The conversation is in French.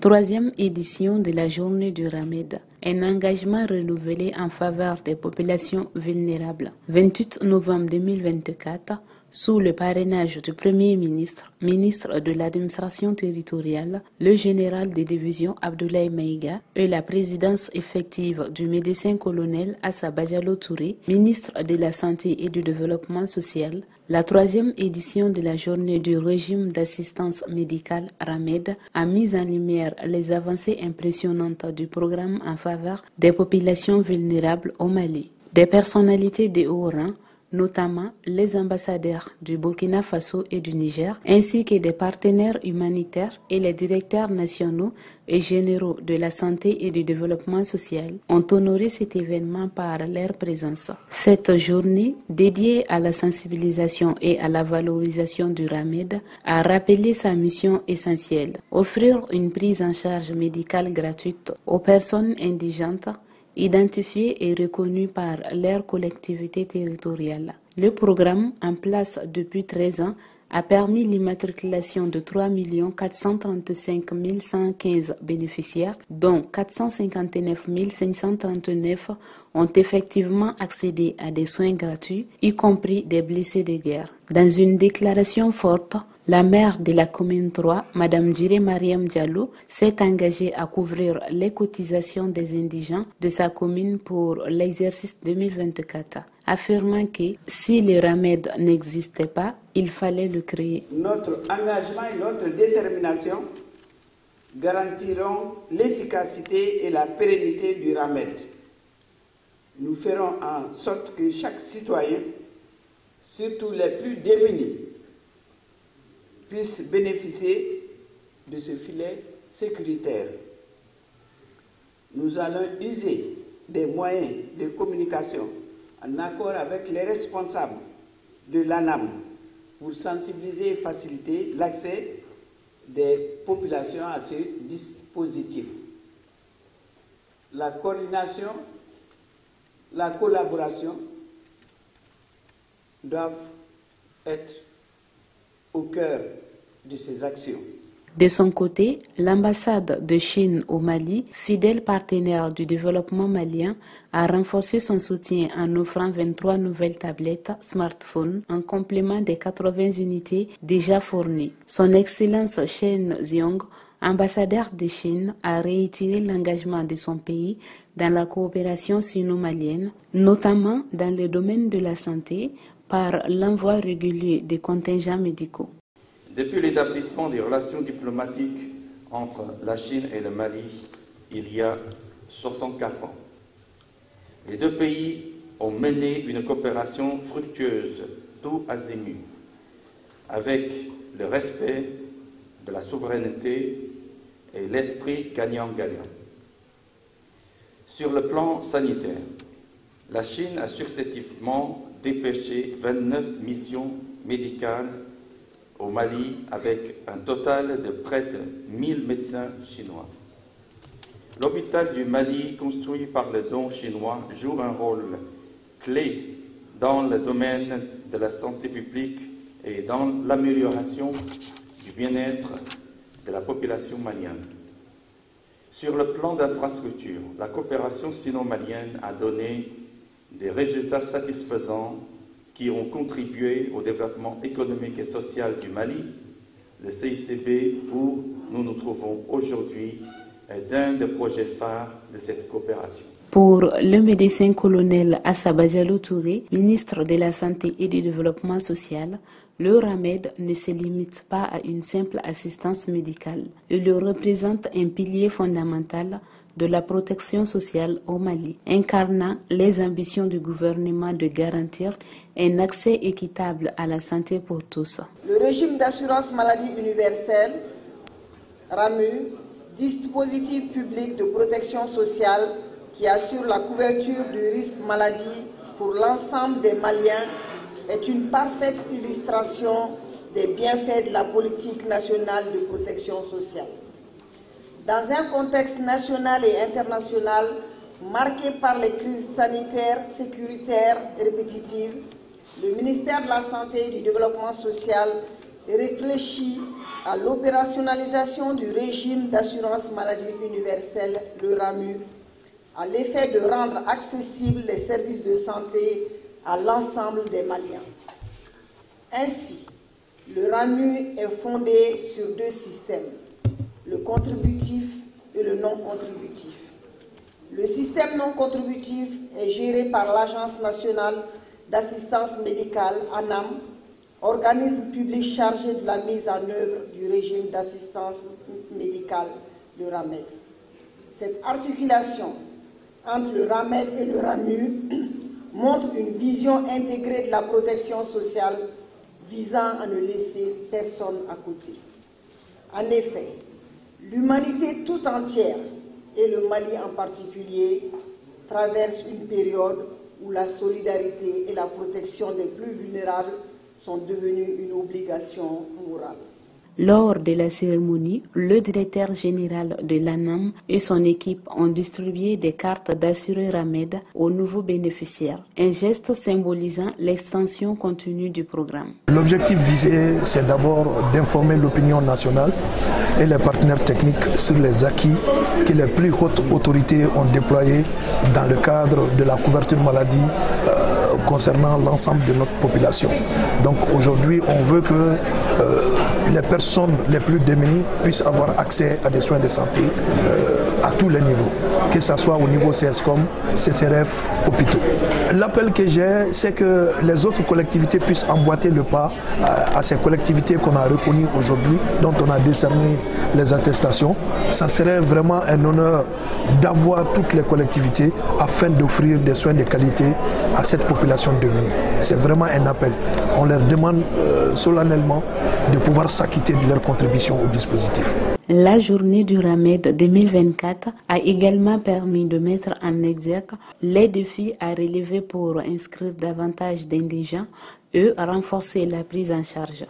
Troisième édition de la journée du Ramed. Un engagement renouvelé en faveur des populations vulnérables. 28 novembre 2024, sous le parrainage du Premier ministre, ministre de l'administration territoriale, le général des divisions Abdoulaye Maïga et la présidence effective du médecin-colonel Assa Badialo Touré, ministre de la Santé et du Développement social, la troisième édition de la journée du régime d'assistance médicale RAMED a mis en lumière les avancées impressionnantes du programme en faveur des populations vulnérables au Mali. Des personnalités de haut rang, notamment les ambassadeurs du Burkina Faso et du Niger, ainsi que des partenaires humanitaires et les directeurs nationaux et généraux de la santé et du développement social, ont honoré cet événement par leur présence. Cette journée, dédiée à la sensibilisation et à la valorisation du RAMED, a rappelé sa mission essentielle, offrir une prise en charge médicale gratuite aux personnes indigentes, identifiés et reconnus par leur collectivité territoriale. Le programme, en place depuis 13 ans, a permis l'immatriculation de 3 435 115 bénéficiaires, dont 459 539 ont effectivement accédé à des soins gratuits, y compris des blessés de guerre. Dans une déclaration forte, la maire de la commune 3, Mme Djire Mariam Diallo, s'est engagée à couvrir les cotisations des indigents de sa commune pour l'exercice 2024, affirmant que si le RAMED n'existait pas, il fallait le créer. Notre engagement et notre détermination garantiront l'efficacité et la pérennité du RAMED. Nous ferons en sorte que chaque citoyen, surtout les plus démunis, puissent bénéficier de ce filet sécuritaire. Nous allons user des moyens de communication en accord avec les responsables de l'ANAM pour sensibiliser et faciliter l'accès des populations à ce dispositif. La coordination, la collaboration doivent être au cœur de ces actions. De son côté, l'ambassade de Chine au Mali, fidèle partenaire du développement malien, a renforcé son soutien en offrant 23 nouvelles tablettes smartphones en complément des 80 unités déjà fournies. Son Excellence Chen Ziong, ambassadeur de Chine, a réitéré l'engagement de son pays dans la coopération sino-malienne, notamment dans le domaine de la santé, par l'envoi régulier des contingents médicaux. Depuis l'établissement des relations diplomatiques entre la Chine et le Mali, il y a 64 ans, les deux pays ont mené une coopération fructueuse, tout azimut, avec le respect de la souveraineté et l'esprit gagnant-gagnant. Sur le plan sanitaire, la Chine a successivement dépêché 29 missions médicales au Mali avec un total de près de 1000 médecins chinois. L'hôpital du Mali, construit par le don chinois, joue un rôle clé dans le domaine de la santé publique et dans l'amélioration du bien-être de la population malienne. Sur le plan d'infrastructure, la coopération sino-malienne a donné des résultats satisfaisants qui ont contribué au développement économique et social du Mali. Le CICB, où nous nous trouvons aujourd'hui, est un des projets phares de cette coopération. Pour le médecin-colonel Assa Badialo Touré, ministre de la Santé et du Développement social, le RAMED ne se limite pas à une simple assistance médicale. Il représente un pilier fondamental de la protection sociale au Mali, incarnant les ambitions du gouvernement de garantir un accès équitable à la santé pour tous. Le régime d'assurance maladie universelle, RAMU, dispositif public de protection sociale qui assure la couverture du risque maladie pour l'ensemble des Maliens, est une parfaite illustration des bienfaits de la politique nationale de protection sociale. Dans un contexte national et international marqué par les crises sanitaires, sécuritaires et répétitives, le ministère de la Santé et du Développement social réfléchit à l'opérationnalisation du régime d'assurance maladie universelle, le RAMU, à l'effet de rendre accessibles les services de santé à l'ensemble des Maliens. Ainsi, le RAMU est fondé sur 2 systèmes, le contributif et le non contributif. Le système non contributif est géré par l'Agence nationale d'assistance médicale, ANAM, organisme public chargé de la mise en œuvre du régime d'assistance médicale, le RAMED. Cette articulation entre le RAMED et le RAMU montre une vision intégrée de la protection sociale visant à ne laisser personne à côté. En effet, l'humanité tout entière, et le Mali en particulier, traverse une période où la solidarité et la protection des plus vulnérables sont devenues une obligation morale. Lors de la cérémonie, le directeur général de l'ANAM et son équipe ont distribué des cartes d'assuré RAMED aux nouveaux bénéficiaires, un geste symbolisant l'extension continue du programme. L'objectif visé, c'est d'abord d'informer l'opinion nationale et les partenaires techniques sur les acquis que les plus hautes autorités ont déployés dans le cadre de la couverture maladie concernant l'ensemble de notre population. Donc aujourd'hui, on veut que les personnes les plus démunies puissent avoir accès à des soins de santé à tous les niveaux, que ce soit au niveau CSCOM, CCRF, hôpitaux. L'appel que j'ai, c'est que les autres collectivités puissent emboîter le pas à ces collectivités qu'on a reconnues aujourd'hui, dont on a décerné les attestations. Ça serait vraiment un honneur d'avoir toutes les collectivités afin d'offrir des soins de qualité à cette population démunie. C'est vraiment un appel. On leur demande solennellement de pouvoir s'acquitter de leur contribution au dispositif. La journée du RAMED 2024 a également permis de mettre en exergue les défis à relever pour inscrire davantage d'indigents et renforcer la prise en charge.